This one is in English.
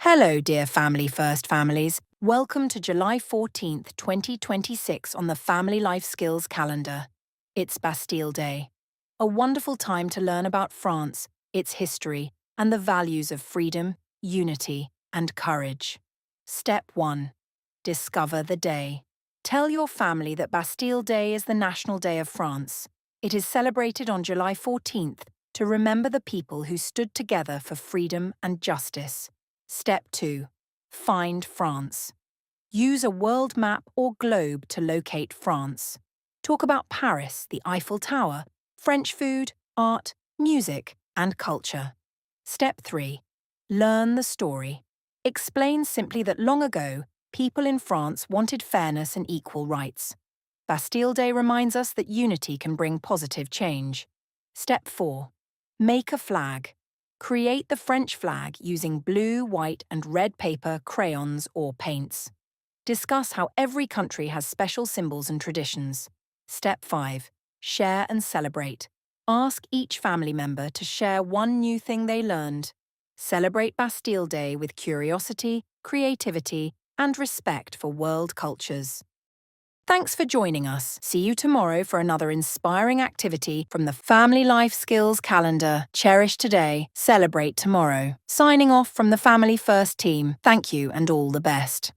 Hello, dear Family First families. Welcome to July 14th, 2026 on the Family Life Skills calendar. It's Bastille Day, a wonderful time to learn about France, its history, and the values of freedom, unity, and courage. Step 1. Discover the day. Tell your family that Bastille Day is the National Day of France. It is celebrated on July 14th to remember the people who stood together for freedom and justice. Step 2. Find France. Use a world map or globe to locate France. Talk about Paris, the Eiffel Tower, French food, art, music, and culture. Step 3. Learn the story. Explain simply that long ago, people in France wanted fairness and equal rights. Bastille Day reminds us that unity can bring positive change. Step 4. Make a flag. Create the French flag using blue, white, and red paper, crayons, or paints. Discuss how every country has special symbols and traditions. Step 5. Share and celebrate. Ask each family member to share one new thing they learned. Celebrate Bastille Day with curiosity, creativity, and respect for world cultures. Thanks for joining us. See you tomorrow for another inspiring activity from the Family Life Skills calendar. Cherish today, celebrate tomorrow. Signing off from the Family First team, thank you and all the best.